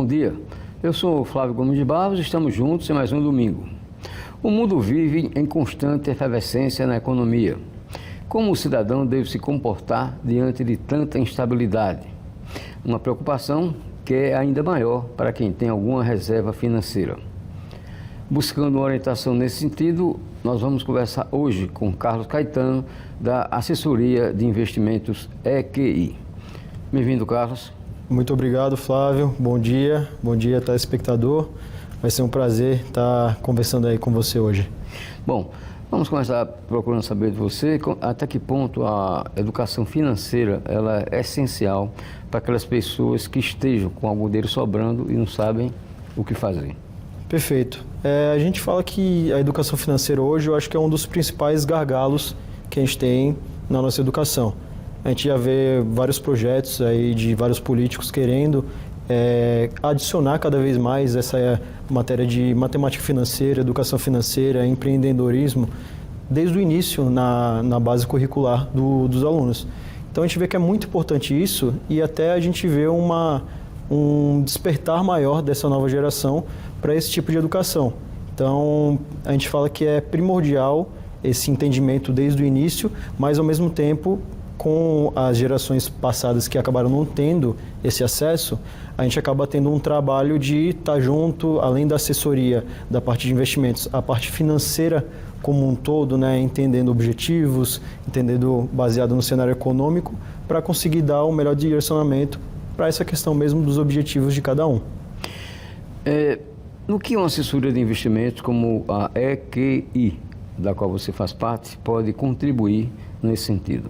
bom dia. Eu sou o Flávio Gomes de Barros e estamos juntos em mais um domingo. O mundo vive em constante efervescência na economia. Como o cidadão deve se comportar diante de tanta instabilidade? Uma preocupação que é ainda maior para quem tem alguma reserva financeira. Buscando uma orientação nesse sentido, nós vamos conversar hoje com Carlos Caetano, da Assessoria de Investimentos EQI. Bem-vindo, Carlos. Muito obrigado, Flávio. Bom dia, telespectador. Vai ser um prazer estar conversando aí com você hoje. Bom, vamos começar procurando saber de você até que ponto a educação financeira ela é essencial para aquelas pessoas que estejam com algum dinheiro sobrando e não sabem o que fazer. Perfeito. A gente fala que a educação financeira hoje, eu acho que é um dos principais gargalos que a gente tem na nossa educação. A gente já vê vários projetos aí de vários políticos querendo adicionar cada vez mais essa matéria de matemática financeira, educação financeira, empreendedorismo, desde o início na base curricular dos alunos. Então a gente vê que é muito importante isso e até a gente vê um despertar maior dessa nova geração para esse tipo de educação. Então a gente fala que é primordial esse entendimento desde o início, mas ao mesmo tempo com as gerações passadas que acabaram não tendo esse acesso, a gente acaba tendo um trabalho de estar junto, além da assessoria da parte de investimentos, a parte financeira como um todo, né, entendendo objetivos, entendendo baseado no cenário econômico, para conseguir dar o melhor direcionamento para essa questão mesmo dos objetivos de cada um. No que uma assessoria de investimentos como a EQI, da qual você faz parte, pode contribuir nesse sentido?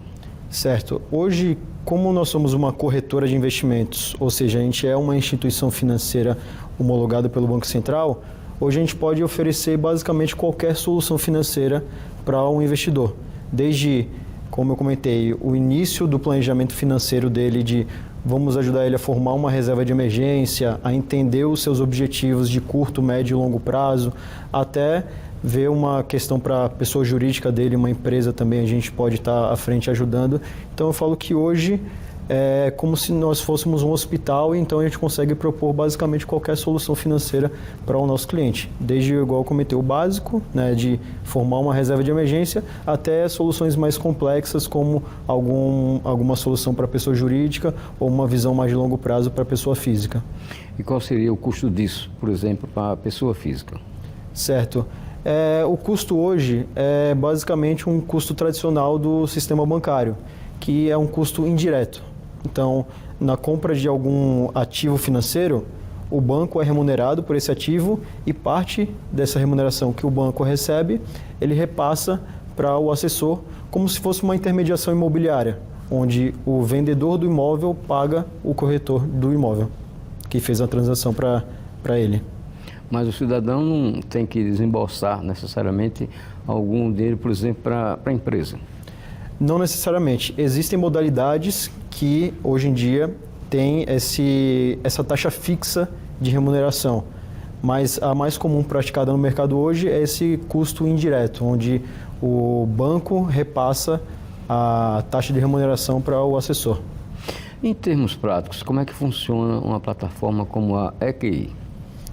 Certo. Hoje, como nós somos uma corretora de investimentos, ou seja, a gente é uma instituição financeira homologada pelo Banco Central, hoje a gente pode oferecer basicamente qualquer solução financeira para um investidor. Desde, como eu comentei, o início do planejamento financeiro dele, de vamos ajudar ele a formar uma reserva de emergência, a entender os seus objetivos de curto, médio e longo prazo, até ver uma questão para a pessoa jurídica dele, uma empresa também, a gente pode estar à frente ajudando. Então eu falo que hoje é como se nós fôssemos um hospital, então a gente consegue propor basicamente qualquer solução financeira para o nosso cliente. Desde, igual eu comentei, o básico, né, de formar uma reserva de emergência, até soluções mais complexas, como alguma solução para a pessoa jurídica ou uma visão mais de longo prazo para a pessoa física. E qual seria o custo disso, por exemplo, para a pessoa física? Certo. O custo hoje é basicamente um custo tradicional do sistema bancário, que é um custo indireto. Então, na compra de algum ativo financeiro, o banco é remunerado por esse ativo e parte dessa remuneração que o banco recebe, ele repassa para o assessor como se fosse uma intermediação imobiliária, onde o vendedor do imóvel paga o corretor do imóvel, que fez a transação para ele. Mas o cidadão não tem que desembolsar necessariamente algum dinheiro, por exemplo, para a empresa? Não necessariamente. Existem modalidades que hoje em dia têm essa taxa fixa de remuneração, mas a mais comum praticada no mercado hoje é esse custo indireto, onde o banco repassa a taxa de remuneração para o assessor. Em termos práticos, como é que funciona uma plataforma como a EQI?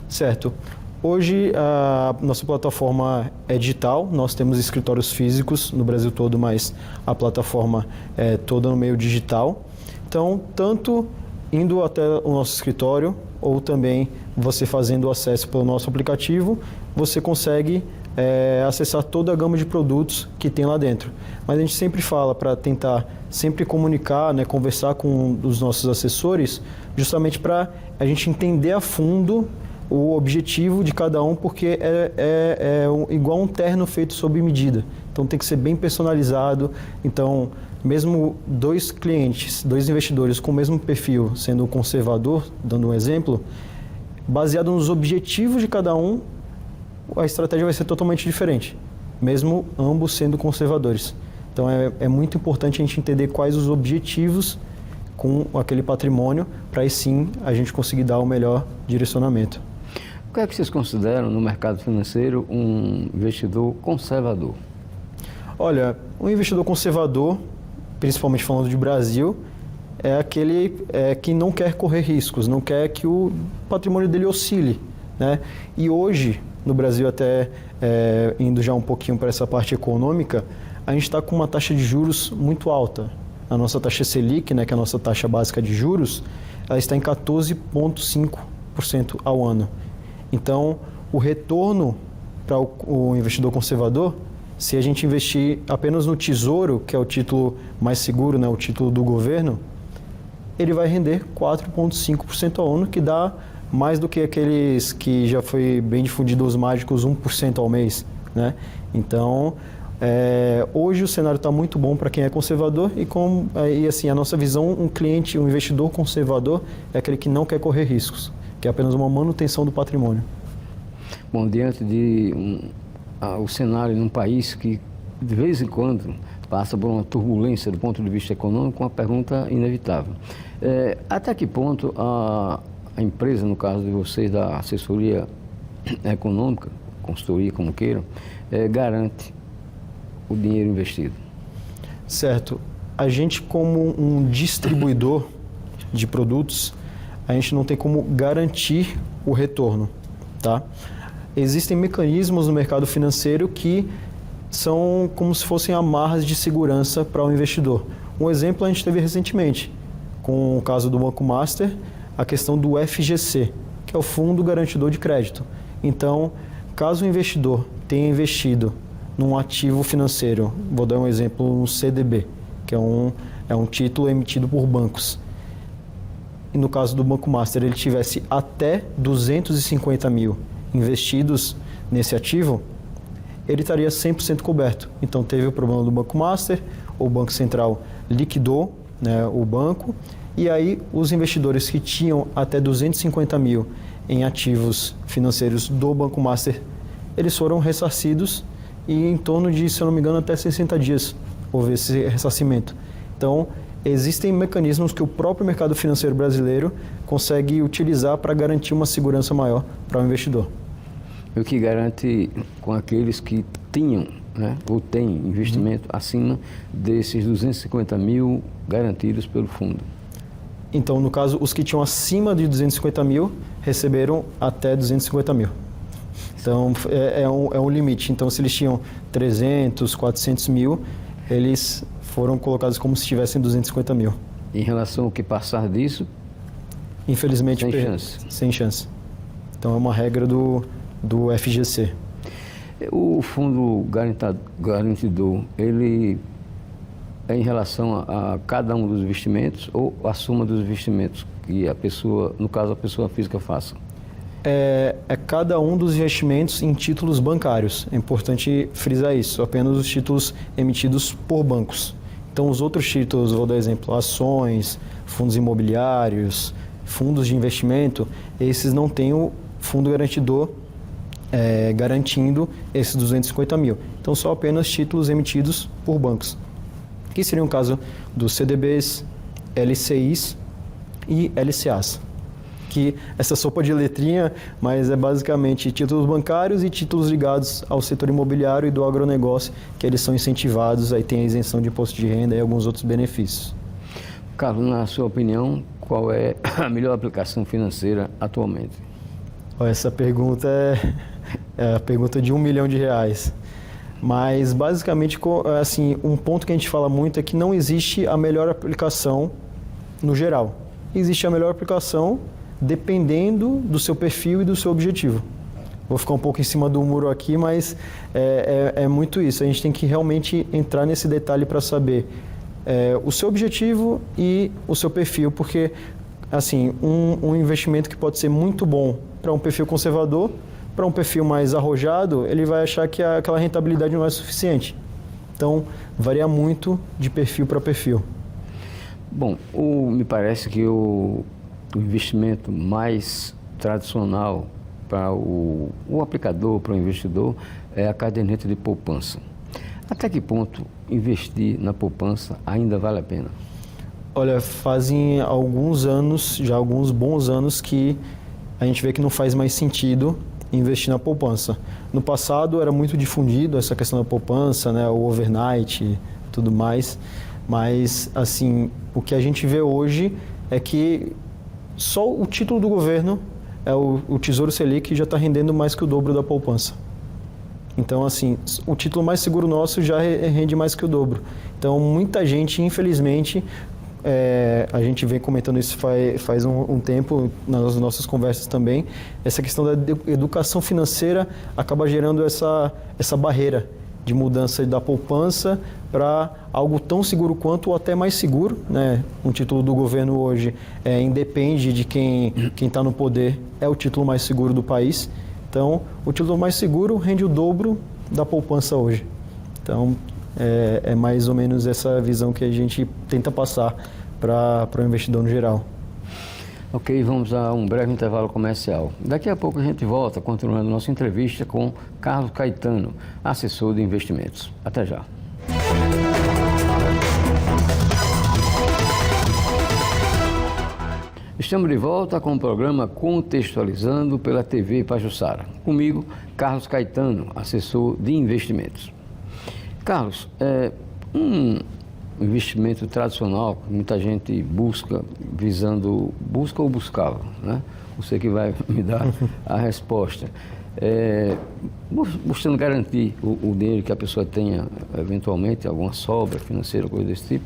Certo. Hoje a nossa plataforma é digital, nós temos escritórios físicos no Brasil todo, mas a plataforma é toda no meio digital. Então, tanto indo até o nosso escritório ou também você fazendo o acesso pelo nosso aplicativo, você consegue acessar toda a gama de produtos que tem lá dentro. Mas a gente sempre fala para tentar sempre comunicar, né, conversar com os nossos assessores, justamente para a gente entender a fundo o objetivo de cada um, porque é igual um terno feito sob medida. Então tem que ser bem personalizado. Então, mesmo dois clientes, dois investidores com o mesmo perfil, sendo conservador, dando um exemplo, baseado nos objetivos de cada um, a estratégia vai ser totalmente diferente, mesmo ambos sendo conservadores. Então é muito importante a gente entender quais os objetivos com aquele patrimônio, para aí sim a gente conseguir dar o melhor direcionamento. O que é que vocês consideram no mercado financeiro um investidor conservador? Olha, um investidor conservador, principalmente falando de Brasil, é aquele que não quer correr riscos, não quer que o patrimônio dele oscile, né? E hoje, no Brasil, até indo já um pouquinho para essa parte econômica, a gente está com uma taxa de juros muito alta. A nossa taxa Selic, né, que é a nossa taxa básica de juros, ela está em 14,5% ao ano. Então, o retorno para o investidor conservador, se a gente investir apenas no Tesouro, que é o título mais seguro, né, o título do governo, ele vai render 4,5% ao ano, que dá mais do que aqueles que já foi bem difundido os mágicos 1% ao mês, né? Então, hoje o cenário está muito bom para quem é conservador e assim, a nossa visão, um investidor conservador é aquele que não quer correr riscos, que é apenas uma manutenção do patrimônio. Bom, diante de o cenário num país que de vez em quando passa por uma turbulência do ponto de vista econômico, uma pergunta inevitável. Até que ponto a empresa, no caso de vocês, da assessoria econômica, consultoria, como queiram, garante o dinheiro investido? Certo. A gente, como um distribuidor de produtos, a gente não tem como garantir o retorno, tá? Existem mecanismos no mercado financeiro que são como se fossem amarras de segurança para o investidor. Um exemplo a gente teve recentemente, com o caso do Banco Master, a questão do FGC, que é o Fundo Garantidor de Crédito. Então, caso o investidor tenha investido num ativo financeiro, vou dar um exemplo, um CDB, que é um título emitido por bancos, e no caso do Banco Master ele tivesse até 250 mil investidos nesse ativo, ele estaria 100% coberto. Então teve o problema do Banco Master, o Banco Central liquidou, né, o banco, e aí os investidores que tinham até 250 mil em ativos financeiros do Banco Master, eles foram ressarcidos e em torno de, se eu não me engano, até 60 dias houve esse ressarcimento. Então, existem mecanismos que o próprio mercado financeiro brasileiro consegue utilizar para garantir uma segurança maior para o investidor. O que garante com aqueles que tinham, né, ou têm investimento acima desses 250 mil garantidos pelo fundo? Então, no caso, os que tinham acima de 250 mil receberam até 250 mil. Então, é um limite. Então, se eles tinham 300, 400 mil, eles foram colocados como se tivessem 250 mil. Em relação ao que passar disso? Infelizmente, sem chance. Sem chance. Então, é uma regra do FGC. O fundo garantidor, ele é em relação a cada um dos investimentos ou a soma dos investimentos que a pessoa, no caso a pessoa física, faça? É cada um dos investimentos em títulos bancários. É importante frisar isso, apenas os títulos emitidos por bancos. Então, os outros títulos, vou dar exemplo, ações, fundos imobiliários, fundos de investimento, esses não têm o fundo garantidor garantindo esses 250 mil. Então, são apenas títulos emitidos por bancos, que seria o caso dos CDBs, LCIs e LCAs. Que essa sopa de letrinha, mas é basicamente títulos bancários e títulos ligados ao setor imobiliário e do agronegócio, que eles são incentivados, aí tem a isenção de imposto de renda e alguns outros benefícios. Carlos, na sua opinião, qual é a melhor aplicação financeira atualmente? Essa pergunta é a pergunta de R$1 milhão. Mas, basicamente, assim, um ponto que a gente fala muito é que não existe a melhor aplicação no geral. Existe a melhor aplicação dependendo do seu perfil e do seu objetivo. Vou ficar um pouco em cima do muro aqui, mas é muito isso. A gente tem que realmente entrar nesse detalhe para saber o seu objetivo e o seu perfil, porque assim, um investimento que pode ser muito bom para um perfil conservador, para um perfil mais arrojado, ele vai achar que aquela rentabilidade não é suficiente. Então, varia muito de perfil para perfil. Bom, me parece que o investimento mais tradicional para o aplicador, para o investidor, é a caderneta de poupança. Até que ponto investir na poupança ainda vale a pena? Olha, fazem alguns anos, já alguns bons anos, que a gente vê que não faz mais sentido investir na poupança. No passado era muito difundido essa questão da poupança, né, o overnight e tudo mais, Mas, assim, o que a gente vê hoje é que só o título do governo, o Tesouro Selic, já está rendendo mais que o dobro da poupança. Então, assim, o título mais seguro nosso já rende mais que o dobro. Então, muita gente, infelizmente, a gente vem comentando isso faz um tempo nas nossas conversas também, essa questão da educação financeira acaba gerando essa barreira de mudança da poupança para algo tão seguro quanto ou até mais seguro, né? Um título do governo hoje independe de quem está no poder, é o título mais seguro do país. Então, o título mais seguro rende o dobro da poupança hoje. Então, é mais ou menos essa visão que a gente tenta passar para o investidor no geral. Ok, vamos a um breve intervalo comercial. Daqui a pouco a gente volta, continuando nossa entrevista com Carlos Caetano, assessor de investimentos. Até já. Estamos de volta com o programa Contextualizando pela TV Pajuçara. Comigo, Carlos Caetano, assessor de investimentos. Carlos, um investimento tradicional que muita gente busca ou buscava, né? Você que vai me dar a resposta. Buscando garantir o dinheiro que a pessoa tenha, eventualmente, alguma sobra financeira, coisa desse tipo,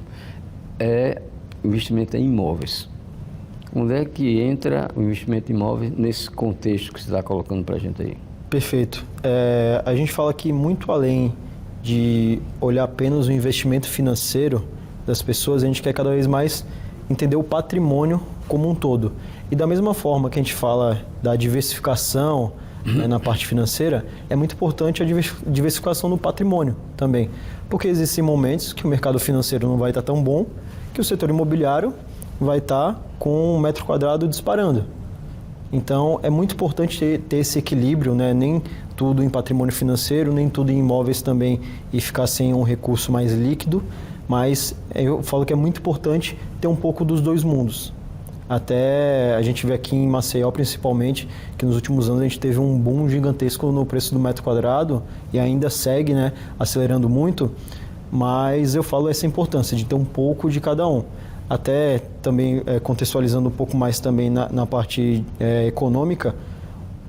investimento em imóveis. Onde é que entra o investimento em imóveis nesse contexto que você está colocando para a gente aí? Perfeito. A gente fala que muito além de olhar apenas o investimento financeiro das pessoas, a gente quer cada vez mais entender o patrimônio como um todo. E da mesma forma que a gente fala da diversificação na parte financeira, é muito importante a diversificação no patrimônio também. Porque existem momentos que o mercado financeiro não vai estar tão bom, que o setor imobiliário vai estar com um metro quadrado disparando. Então, é muito importante ter esse equilíbrio, né? Nem tudo em patrimônio financeiro, nem tudo em imóveis também e ficar sem um recurso mais líquido, mas eu falo que é muito importante ter um pouco dos dois mundos. Até a gente vê aqui em Maceió, principalmente, que nos últimos anos a gente teve um boom gigantesco no preço do metro quadrado e ainda segue, né, acelerando muito, mas eu falo essa importância de ter um pouco de cada um. Até também contextualizando um pouco mais também na parte econômica,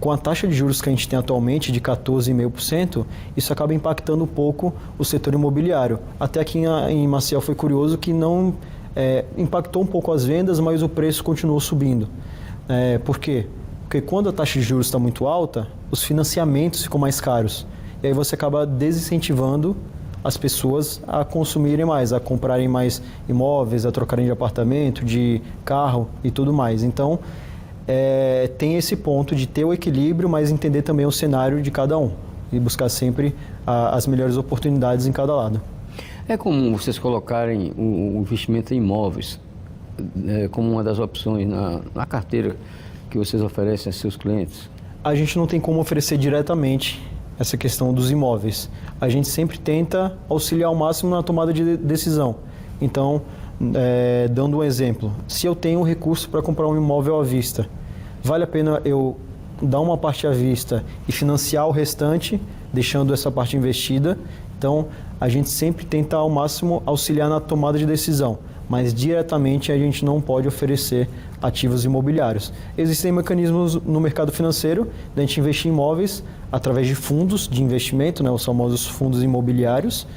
com a taxa de juros que a gente tem atualmente de 14,5%, isso acaba impactando um pouco o setor imobiliário. Até aqui em Maceió foi curioso que não impactou um pouco as vendas, mas o preço continuou subindo. Por quê? Porque quando a taxa de juros está muito alta, os financiamentos ficam mais caros. E aí você acaba desincentivando as pessoas a consumirem mais, a comprarem mais imóveis, a trocarem de apartamento, de carro e tudo mais. Então, tem esse ponto de ter o equilíbrio, mas entender também o cenário de cada um e buscar sempre as melhores oportunidades em cada lado. É comum vocês colocarem o investimento em imóveis como uma das opções na carteira que vocês oferecem a seus clientes? A gente não tem como oferecer diretamente essa questão dos imóveis. A gente sempre tenta auxiliar ao máximo na tomada de decisão. Então, dando um exemplo, se eu tenho um recurso para comprar um imóvel à vista, vale a pena eu dar uma parte à vista e financiar o restante, deixando essa parte investida? Então, a gente sempre tenta ao máximo auxiliar na tomada de decisão, mas diretamente a gente não pode oferecer ativos imobiliários. Existem mecanismos no mercado financeiro de a gente investir em imóveis através de fundos de investimento, né, os famosos fundos imobiliários,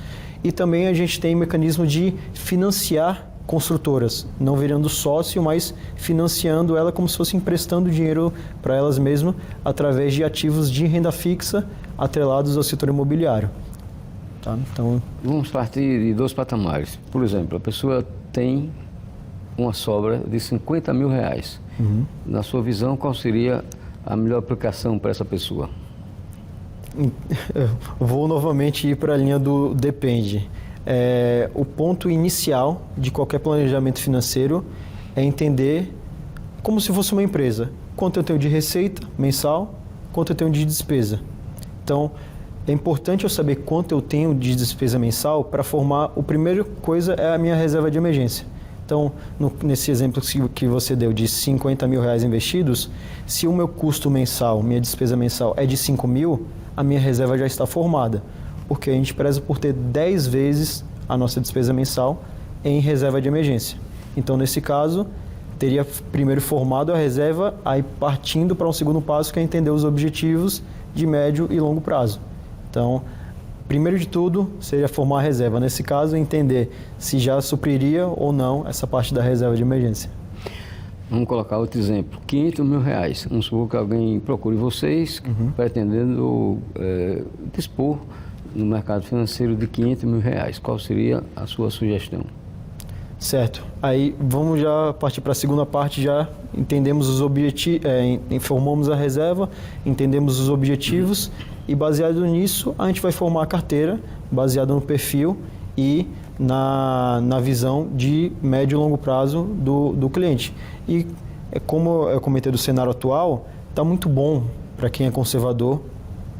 e também a gente tem mecanismo de financiar construtoras, não virando sócio, mas financiando ela como se fosse emprestando dinheiro para elas mesmas através de ativos de renda fixa atrelados ao setor imobiliário. Tá? Então, vamos partir de dois patamares. Por exemplo, a pessoa tem uma sobra de 50 mil reais. Uhum. Na sua visão, qual seria a melhor aplicação para essa pessoa? Eu vou novamente ir para a linha do depende. O ponto inicial de qualquer planejamento financeiro é entender como se fosse uma empresa. Quanto eu tenho de receita mensal, quanto eu tenho de despesa. Então, é importante eu saber quanto eu tenho de despesa mensal para formar, a primeira coisa é a minha reserva de emergência. Então, nesse exemplo que você deu de 50 mil reais investidos, se o meu custo mensal, minha despesa mensal é de 5 mil, a minha reserva já está formada, porque a gente preza por ter 10 vezes a nossa despesa mensal em reserva de emergência. Então, nesse caso, teria primeiro formado a reserva, aí partindo para um segundo passo, que é entender os objetivos de médio e longo prazo. Então, primeiro de tudo, seria formar a reserva. Nesse caso, entender se já supriria ou não essa parte da reserva de emergência. Vamos colocar outro exemplo, R$500 mil. Vamos supor que alguém procure vocês pretendendo dispor no mercado financeiro de R$500 mil. Qual seria a sua sugestão? Certo. Aí vamos já partir para a segunda parte, já entendemos os objetivos, formamos a reserva, entendemos os objetivos e baseado nisso a gente vai formar a carteira, baseada no perfil e na visão de médio e longo prazo do cliente. E como eu comentei do cenário atual, está muito bom para quem é conservador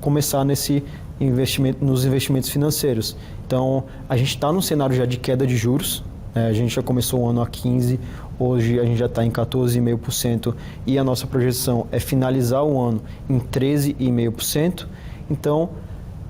começar nos investimentos financeiros. Então, a gente está num cenário já de queda de juros, a gente já começou o ano a 15%, hoje a gente já está em 14,5% e a nossa projeção é finalizar o ano em 13,5%. Então,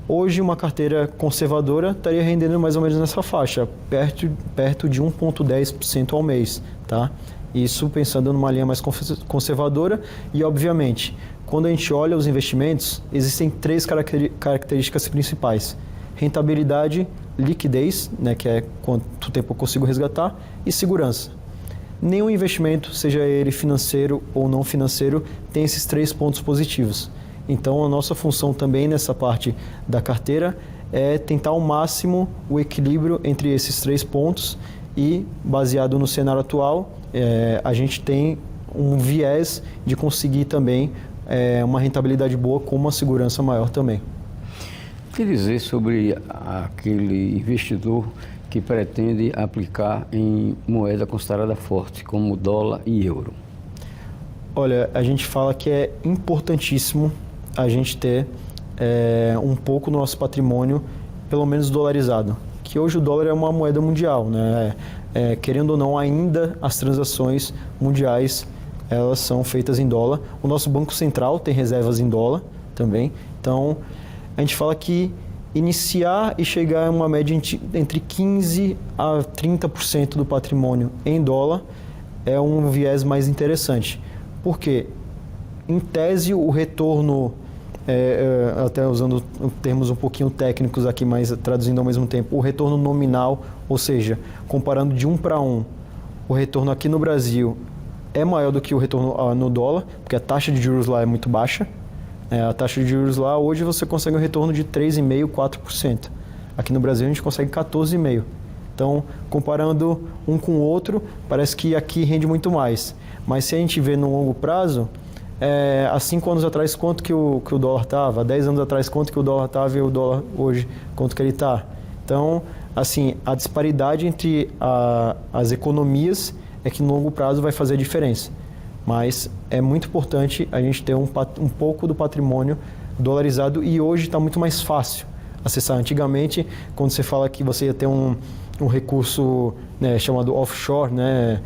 hoje uma carteira conservadora estaria rendendo mais ou menos nessa faixa, perto de 1,10% ao mês, tá? Isso pensando numa linha mais conservadora e, obviamente, quando a gente olha os investimentos, existem 3 características principais: rentabilidade, liquidez, né, que é quanto tempo eu consigo resgatar, e segurança. Nenhum investimento, seja ele financeiro ou não financeiro, tem esses 3 pontos positivos. Então, a nossa função também nessa parte da carteira é tentar ao máximo o equilíbrio entre esses 3 pontos e, baseado no cenário atual, a gente tem um viés de conseguir também uma rentabilidade boa com uma segurança maior também. O que dizer sobre aquele investidor que pretende aplicar em moeda considerada forte, como dólar e euro? Olha, a gente fala que é importantíssimo a gente ter um pouco do nosso patrimônio, pelo menos dolarizado. Que hoje o dólar é uma moeda mundial, né? Querendo ou não, ainda as transações mundiais elas são feitas em dólar. O nosso Banco Central tem reservas em dólar também. Então, a gente fala que iniciar e chegar a uma média entre 15% a 30% do patrimônio em dólar é um viés mais interessante. Porque, em tese, o retorno, até usando termos um pouquinho técnicos aqui, mas traduzindo ao mesmo tempo, o retorno nominal, ou seja, comparando de 1 para 1, o retorno aqui no Brasil é maior do que o retorno no dólar, porque a taxa de juros lá é muito baixa. A taxa de juros lá, hoje você consegue um retorno de 3,5%, 4%. Aqui no Brasil a gente consegue 14,5%. Então, comparando um com o outro, parece que aqui rende muito mais. Mas se a gente vê no longo prazo, há 5 anos atrás, quanto que o dólar estava? Há 10 anos atrás, quanto que o dólar estava e o dólar hoje, quanto que ele está? Então, assim, a disparidade entre as economias é que no longo prazo vai fazer a diferença. Mas é muito importante a gente ter um pouco do patrimônio dolarizado e hoje está muito mais fácil acessar. Antigamente, quando você fala que você ia ter um recurso, né, chamado offshore, né,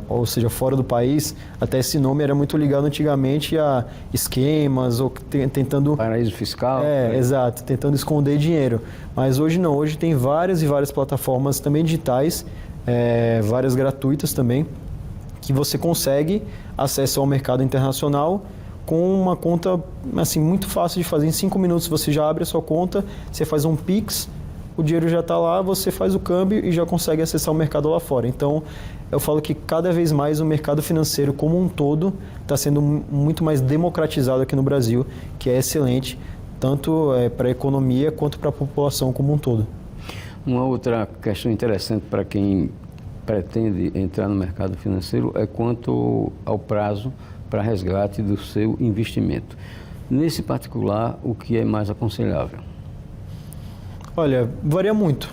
ou seja, fora do país, até esse nome era muito ligado antigamente a esquemas ou tentando... Paraíso fiscal. Exato, tentando esconder dinheiro. Mas hoje não, hoje tem várias e várias plataformas também digitais, várias gratuitas também, que você consegue acesso ao mercado internacional com uma conta assim, muito fácil de fazer. Em 5 minutos você já abre a sua conta, você faz um Pix, o dinheiro já está lá, você faz o câmbio e já consegue acessar o mercado lá fora. Então, eu falo que cada vez mais o mercado financeiro como um todo está sendo muito mais democratizado aqui no Brasil, que é excelente, tanto para a economia quanto para a população como um todo. Uma outra questão interessante para quem pretende entrar no mercado financeiro é quanto ao prazo para resgate do seu investimento. Nesse particular, o que é mais aconselhável? Olha, varia muito.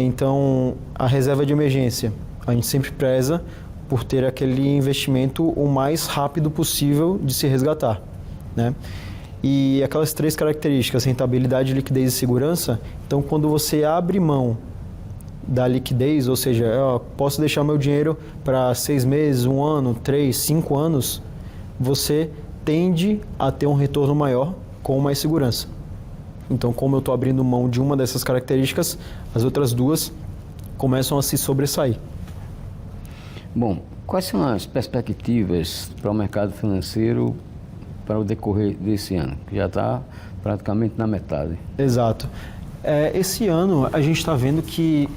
Então, a reserva de emergência, a gente sempre preza por ter aquele investimento o mais rápido possível de se resgatar, né? E aquelas 3 características, rentabilidade, liquidez e segurança, então quando você abre mão da liquidez, ou seja, eu posso deixar meu dinheiro para 6 meses, 1 ano, 3, 5 anos, você tende a ter um retorno maior com mais segurança. Então, como eu estou abrindo mão de uma dessas características, as outras 2 começam a se sobressair. Bom, quais são as perspectivas para o mercado financeiro para o decorrer desse ano, que já está praticamente na metade? Exato. Esse ano a gente está vendo que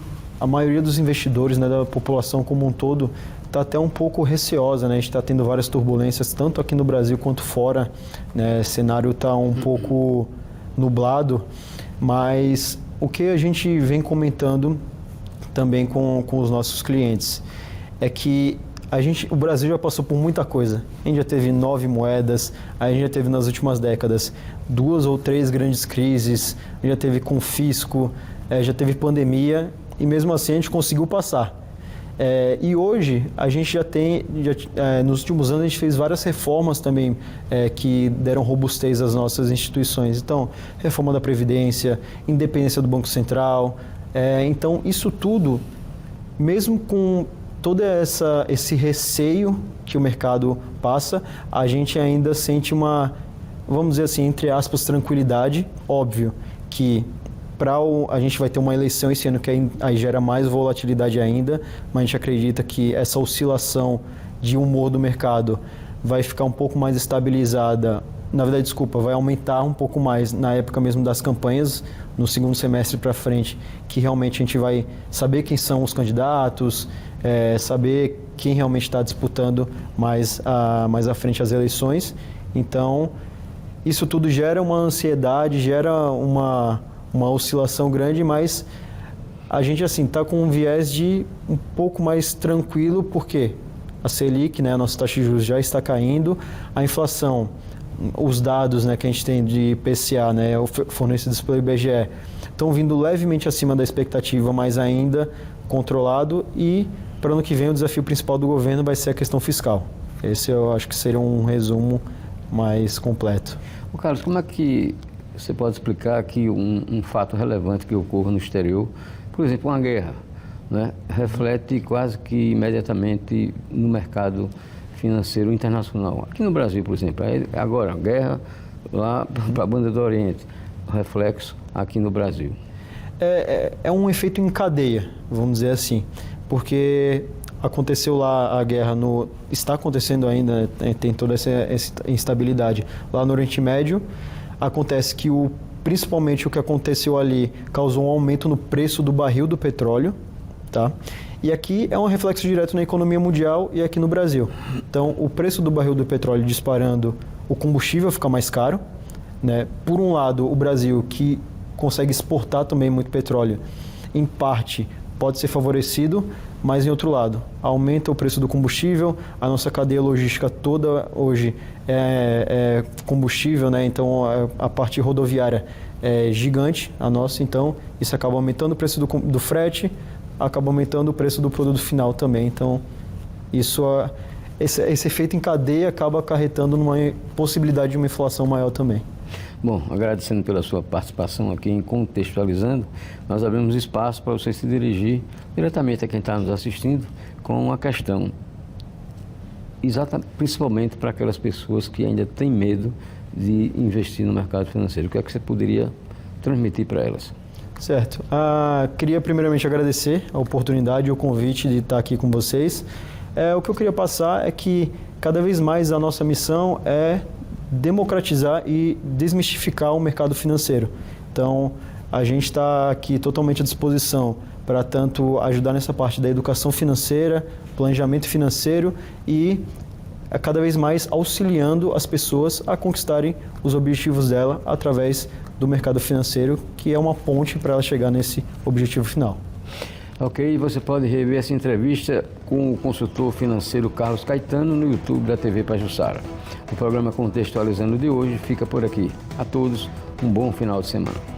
a maioria dos investidores, né, da população como um todo, está até um pouco receosa, né? A gente está tendo várias turbulências, tanto aqui no Brasil quanto fora, né? O cenário está um pouco nublado, mas o que a gente vem comentando também com os nossos clientes é que o Brasil já passou por muita coisa. A gente já teve 9 moedas, a gente já teve nas últimas décadas 2 ou 3 grandes crises, a gente já teve confisco, já teve pandemia e mesmo assim a gente conseguiu passar. E hoje a gente já tem, nos últimos anos a gente fez várias reformas também que deram robustez às nossas instituições. Então, reforma da Previdência, independência do Banco Central. Então, isso tudo, mesmo com todo esse receio que o mercado passa, a gente ainda sente uma, vamos dizer assim, entre aspas, tranquilidade. Óbvio que a gente vai ter uma eleição esse ano que aí gera mais volatilidade ainda, mas a gente acredita que essa oscilação de humor do mercado vai ficar um pouco mais estabilizada. Na verdade, desculpa, vai aumentar um pouco mais na época mesmo das campanhas, no segundo semestre para frente, que realmente a gente vai saber quem são os candidatos, saber quem realmente está disputando mais à frente as eleições. Então, isso tudo gera uma ansiedade, gera uma oscilação grande, mas a gente assim está com um viés de um pouco mais tranquilo, porque a Selic, né, a nossa taxa de juros já está caindo, a inflação, os dados, né, que a gente tem de IPCA, né, fornecidos pelo IBGE, estão vindo levemente acima da expectativa, mas ainda controlado, e para o ano que vem o desafio principal do governo vai ser a questão fiscal. Esse eu acho que seria um resumo mais completo. Carlos, como é que você pode explicar que um fato relevante que ocorra no exterior, por exemplo, uma guerra, né, reflete quase que imediatamente no mercado financeiro internacional? Aqui no Brasil, por exemplo, agora, guerra lá para a banda do Oriente, reflexo aqui no Brasil. É um efeito em cadeia, vamos dizer assim, porque aconteceu lá a guerra, está acontecendo ainda, tem toda essa instabilidade lá no Oriente Médio. Acontece que principalmente o que aconteceu ali causou um aumento no preço do barril do petróleo, tá? E aqui é um reflexo direto na economia mundial e aqui no Brasil. Então, o preço do barril do petróleo disparando, o combustível fica mais caro, né? Por um lado, o Brasil, que consegue exportar também muito petróleo, em parte pode ser favorecido, mas em outro lado, aumenta o preço do combustível, a nossa cadeia logística toda hoje é combustível, né? Então a parte rodoviária é gigante, a nossa, então isso acaba aumentando o preço do frete, acaba aumentando o preço do produto final também. Então esse efeito em cadeia acaba acarretando numa possibilidade de uma inflação maior também. Bom, agradecendo pela sua participação aqui em Contextualizando, nós abrimos espaço para você se dirigir diretamente a quem está nos assistindo com uma questão, principalmente para aquelas pessoas que ainda têm medo de investir no mercado financeiro. O que é que você poderia transmitir para elas? Certo. Queria primeiramente agradecer a oportunidade e o convite de estar aqui com vocês. O que eu queria passar é que cada vez mais a nossa missão é democratizar e desmistificar o mercado financeiro. Então, a gente está aqui totalmente à disposição para tanto ajudar nessa parte da educação financeira, planejamento financeiro e cada vez mais auxiliando as pessoas a conquistarem os objetivos dela através do mercado financeiro, que é uma ponte para ela chegar nesse objetivo final. Ok, você pode rever essa entrevista com o consultor financeiro Carlos Caetano no YouTube da TV Pajuçara. O programa Contextualizando de hoje fica por aqui. A todos, um bom final de semana.